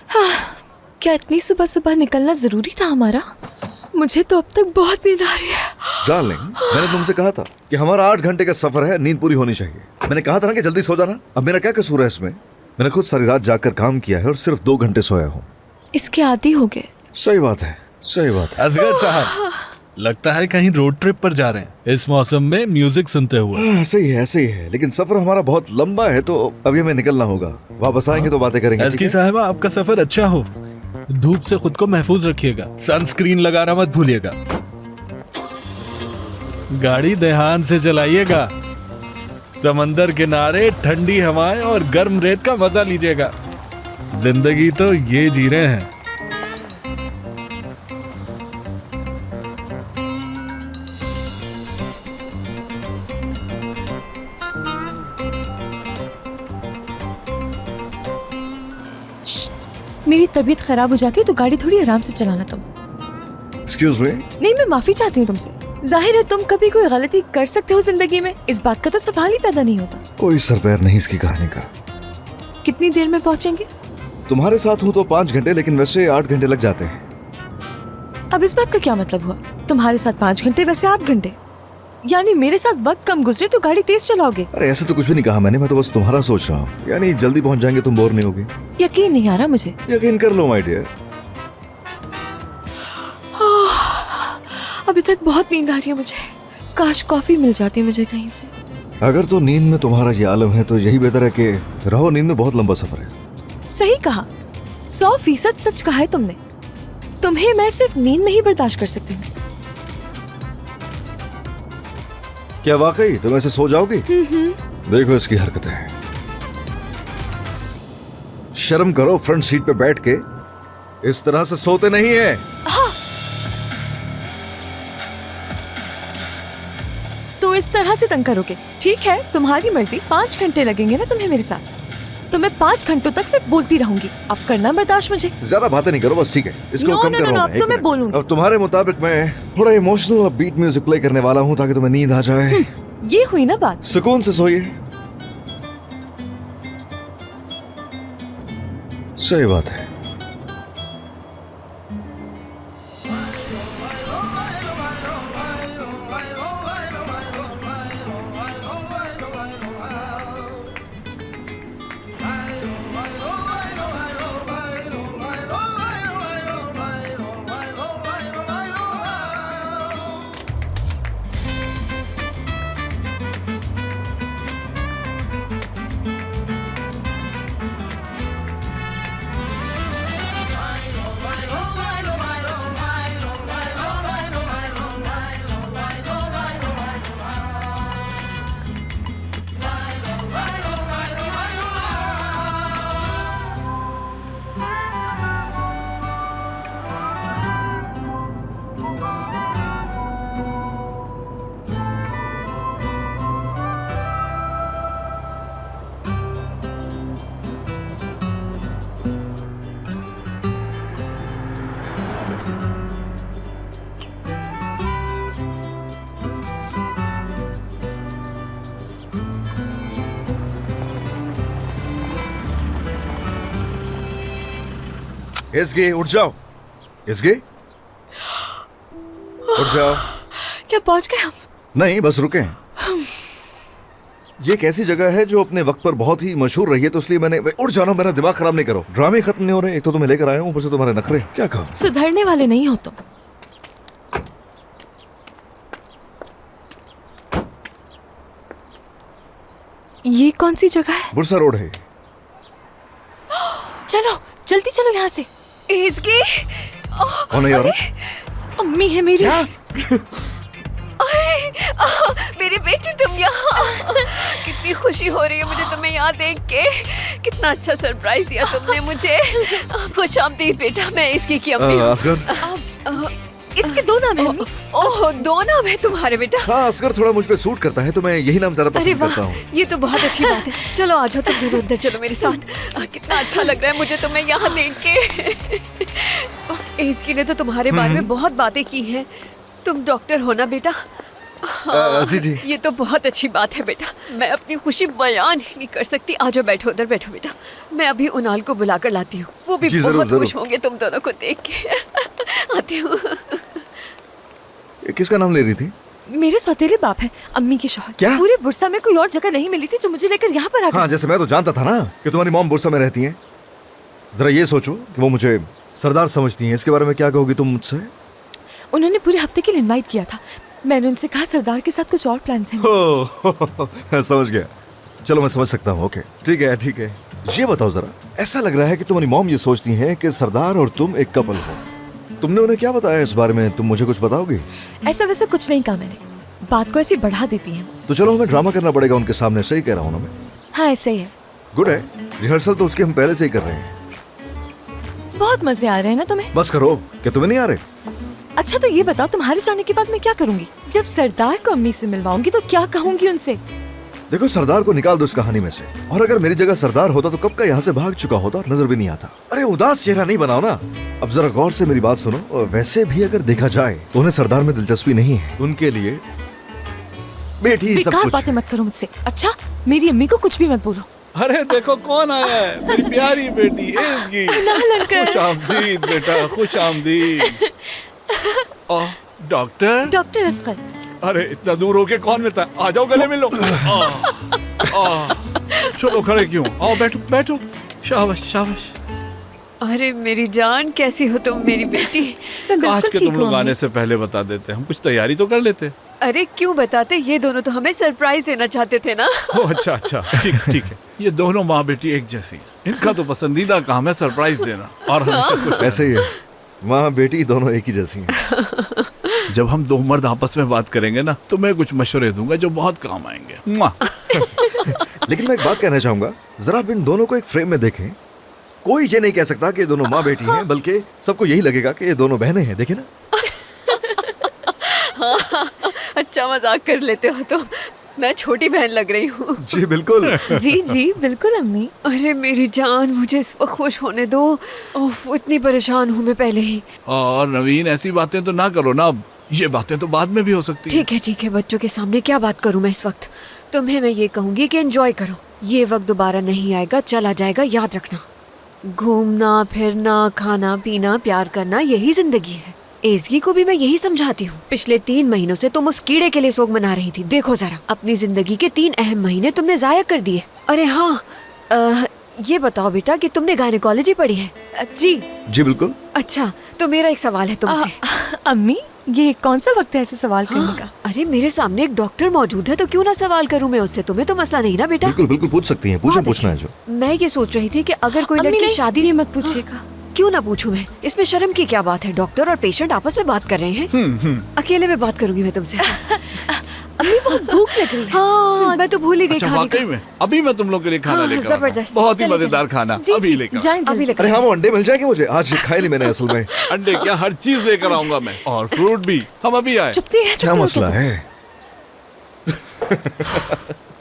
हाँ, क्या इतनी सुबह सुबह निकलना जरूरी था हमारा? मुझे तो अब तक बहुत नींद आ रही है। डार्लिंग, मैंने तुमसे कहा था कि हमारा 8 घंटे का सफर है, नींद पूरी होनी चाहिए। मैंने कहा था ना कि जल्दी सो जाना। अब मेरा क्या कसूर है इसमें? मैंने खुद सारी रात जागकर काम किया है और सिर्फ 2 घंटे सोया हूँ। इसके आदी हो गए। सही बात है, सही बात है। असगर साहब, लगता है कहीं रोड ट्रिप पर जा रहे हैं इस मौसम में म्यूजिक सुनते हुए। ऐसे ही है, ऐसे ही है, लेकिन सफर हमारा बहुत लंबा है तो अभी हमें निकलना होगा। वापस आएंगे तो बातें करेंगे। एसकी साहिबा, आपका सफर अच्छा हो। धूप से खुद को महफूज रखिएगा, सनस्क्रीन लगाना मत भूलिएगा। गाड़ी ध्यान से चलाइएगा। समंदर किनारे ठंडी हवाएं और गर्म रेत का मजा लीजिएगा। जिंदगी तो ये जी रहे हैं। मेरी तबीयत खराब हो जाती है तो गाड़ी थोड़ी आराम से चलाना तुम। Excuse me. नहीं, मैं माफी चाहती हूँ तुमसे। जाहिर है तुम कभी कोई गलती कर सकते हो जिंदगी में, इस बात का तो सवाल ही पैदा नहीं होता। कोई सर पैर नहीं इसकी कहानी का। कितनी देर में पहुँचेंगे? तुम्हारे साथ हूँ तो 5 घंटे, लेकिन वैसे 8 घंटे लग जाते हैं। अब इस बात का क्या मतलब हुआ? तुम्हारे साथ 5 घंटे, वैसे 8 घंटे। यानी मेरे साथ वक्त कम गुजरे तो गाड़ी तेज चलाओगे? अरे ऐसे तो कुछ भी नहीं कहा मैंने, मैं तो बस तुम्हारा सोच रहा हूँ। यानी जल्दी पहुँच जाएंगे, तुम बोर नहीं होगे। यकीन नहीं आ रहा मुझे। यकीन कर लो माय डियर। अभी तक बहुत नींद आ रही है मुझे। काश कॉफी मिल जाती मुझे कहीं से। अगर तो नींद में तुम्हारा ये आलम है तो यही बेहतर है कि रहो नींद में, बहुत लंबा सफर है। सही कहा, 100% सच कहा है तुमने। तुम्हें मैं सिर्फ नींद में ही बर्दाश्त कर सकती हूँ। क्या वाकई तुम ऐसे सो जाओगी? देखो इसकी हरकतें। शर्म करो, फ्रंट सीट पे बैठ के इस तरह से सोते नहीं है। तो इस तरह से तंग करोगे? ठीक है, तुम्हारी मर्जी। 5 घंटे लगेंगे ना तुम्हें मेरे साथ, तो मैं 5 घंटों तक सिर्फ बोलती रहूंगी। अब करना बर्दाश्त मुझे। ज्यादा बातें नहीं करो बस, ठीक है? इसको No, कम no, करो। no, no, अब तो मैं बोलूंगी। अब तुम्हारे मुताबिक मैं थोड़ा इमोशनल बीट म्यूजिक प्ले करने वाला हूँ ताकि तुम्हें नींद आ जाए। ये हुई ना बात। सुकून से सोइए। सही बात है। इसगे उठ जाओ। इसगे उठ जाओ। क्या पहुंच गए हम? नहीं, बस रुके हैं। ये एक ऐसी जगह है जो अपने वक्त पर बहुत ही मशहूर रही है, तो इसलिए मैंने। उठ जाओ ना, मेरा दिमाग खराब नहीं करो। ड्रामे खत्म नहीं हो रहे। एक तो तुम्हें लेकर आया हूँ, ऊपर से तुम्हारे नखरे। क्या कहो? सुधरने वाले नहीं हो तुम। ये कौन सी जगह है? बुरसा रोड है। चलो जल्दी चलो यहाँ से। इसकी कौन है यार? अम्मी है मेरी। मेरी बेटी, तुम यहाँ। कितनी खुशी हो रही है मुझे तुम्हें यहाँ देख के। कितना अच्छा सरप्राइज दिया तुमने मुझे। खुश आमदीद बेटा, मैं इसकी की अम्मी हूँ। असगर। इसके 2 नाम है। ओह, 2 नाम है तुम्हारे बेटा? हाँ, असगर थोड़ा मुझ पे सूट करता है तो मैं यही नाम ज्यादा अरे पसंद वाह, करता हूँ। ये तो बहुत अच्छी बात है। चलो आ जाओ, तुम दोनों अंदर चलो मेरे साथ। कितना अच्छा लग रहा है मुझे तुम्हें यहाँ देख के। इसकी ने तो तुम्हारे बारे में बहुत बातें की हैं। तुम डॉक्टर हो ना बेटा? जी जी ये तो बहुत अच्छी बात है बेटा। मैं अपनी खुशी बयान ही नहीं कर सकती। आ जाओ, बैठो, उधर बैठो बेटा। मैं अभी उनाल को बुला कर लाती हूँ, वो भी जी, जरूर, बहुत जरूर। खुश होंगे तुम दोनों को देख के। आती हूँ। ये किसका नाम ले रही थी? मेरे सौतेले बाप है, अम्मी के शौहर। क्या? पूरे बुरसा में कोई और जगह नहीं मिली थी जो मुझे लेकर यहाँ पर आ गए। हाँ, जैसे मैं तो जानता था ना कि तुम्हारी मॉम बुरसा में रहती हैं। जरा ये सोचो कि वो मुझे सरदार समझती हैं, इसके बारे में क्या कहोगी तुम मुझसे? उन्होंने पूरे हफ्ते के लिए इनवाइट किया था। मैंने उनसे कहा सरदार के साथ कुछ और प्लान्स हैं। समझ गया। चलो मैं समझ सकता हूँ। ओके, ठीक है ठीक है। ये बताओ जरा, ऐसा लग रहा है कि तुम्हारी मॉम ये सोचती हैं कि सरदार और तुम एक कपल हो। तुमने उन्हें क्या बताया इस बारे में? तुम मुझे कुछ बताओगी? ऐसा वैसा कुछ नहीं कहा मैंने, बात को ऐसे बढ़ा देती हैं। तो चलो हमें ड्रामा करना पड़ेगा उनके सामने। सही कह रहा हूँ ना मैं? हाँ ऐसा ही है। गुड है। रिहर्सल तो उसके हम पहले से ही कर रहे हैं। बहुत मजे आ रहे हैं ना तुम्हें? बस करो, क्या तुम्हें नहीं आ रहे? अच्छा तो ये बताओ, तुम्हारे जाने के बाद मैं क्या करूंगी? जब सरदार को अम्मी से मिलवाऊंगी तो क्या कहूंगी उनसे? देखो, सरदार को निकाल दो इस कहानी में से। और अगर मेरी जगह सरदार होता तो कब का यहाँ से भाग चुका होता और नजर भी नहीं आता। अरे उदास चेहरा नहीं बनाओ ना। अब जरा गौर से मेरी बात सुनो। और वैसे भी अगर देखा जाए तो उन्हें सरदार में दिलचस्पी नहीं है। उनके लिए बेटी ही सब बेकार कुछ बातें है। मत करो मुझसे। अच्छा, मेरी अम्मी को कुछ भी मत बोलो। अरे देखो कौन आया है, मेरी प्यारी बेटी इसकी। खुश आमदीद बेटा, खुश आमदीद। डॉक्टर। डॉक्टर असगर। अरे इतना दूर होके कौन मिलता है? आ जाओ, गले मिलो। चलो खड़े क्यों? आओ बैठो बैठो। शाबाश शाबाश। अरे मेरी जान, कैसी हो तुम मेरी बेटी? मैं काश बिल्कुल के ठीक तुम लोग हूँ आने से पहले बता देते, हम कुछ तैयारी तो कर लेते। अरे क्यों बताते, ये दोनों तो हमें सरप्राइज देना चाहते थे ना। ओह अच्छा अच्छा, ठीक ठीक है। ये दोनों माँ बेटी एक जैसी, इनका तो पसंदीदा काम है सरप्राइज देना। और हमेशा खुश ऐसे ही है, माँ बेटी दोनों एक ही जैसी हैं। जब हम दो मर्द आपस में बात करेंगे ना, तो मैं कुछ मशवरे दूंगा जो बहुत काम आएंगे। मुआ। लेकिन मैं एक बात कहना चाहूंगा, जरा आप इन दोनों को एक फ्रेम में देखें। कोई ये नहीं कह सकता कि ये दोनों माँ बेटी हैं, बल्कि सबको यही लगेगा कि ये दोनों बहनें हैं। देखे ना? अच्छा मजाक कर लेते हो तो मैं छोटी बहन लग रही हूँ। जी बिल्कुल। जी जी बिल्कुल अम्मी। अरे मेरी जान, मुझे इस वक्त खुश होने दो। ओफ, इतनी परेशान हूँ मैं पहले ही। और नवीन, ऐसी बातें तो ना करो ना। अब ये बातें तो बाद में भी हो सकती हैं। ठीक है, बच्चों के सामने क्या बात करूँ मैं इस वक्त? तुम्हें मैं ये कहूँगी कि एंजॉय करो। ये वक्त दोबारा नहीं आएगा, चला जाएगा, याद रखना। घूमना फिरना, खाना पीना, प्यार करना, यही जिंदगी है। एज़गी को भी मैं यही समझाती हूँ। पिछले 3 महीनों से तुम उस कीड़े के लिए सोग मना रही थी। देखो जरा, अपनी जिंदगी के 3 अहम महीने तुमने जाया कर दिए। अरे हाँ, ये बताओ बेटा कि तुमने गायनेकोलॉजी पढ़ी है? जी बिल्कुल। अच्छा, तो मेरा एक सवाल है तुमसे। अम्मी, ये कौन सा वक्त है ऐसे सवाल करने का? अरे मेरे सामने एक डॉक्टर मौजूद है, तो क्यों ना सवाल करूं मैं उससे। तुम्हें तो मसला नहीं ना बेटा? बिल्कुल बिल्कुल पूछ सकती हैं, पूछे बहुत पूछना है अच्छा। जो। मैं ये सोच रही थी कि अगर कोई अम्मी लड़की नहीं, शादी ये मत पूछिएगा। क्यों ना पूछूं मैं? इसमें शर्म की क्या बात है? डॉक्टर और पेशेंट आपस में बात कर रहे हैं। अकेले में बात करूंगी मैं तुमसे। अम्मी बहुत भूख लग रही है। हाँ, मैं तो भूल ही गई अच्छा खाने वाकई का। में? अभी मैं तुम लोग के लिए खाना हाँ, लेकर आता हूँ। जबरदस्त। बहुत ही चलिए, मजेदार चलिए। खाना। जी अभी जी लेकर जाएं अभी जल्दी। लेकर अरे हाँ, वो अंडे मिल जाएंगे मुझे? आज खाए नहीं मैंने असल में। अंडे क्या, हर चीज लेकर आऊंगा मैं। और फ्रूट भी। हम अभी आए। चुप नहीं रह सकते क्या हो मसला तुम? है?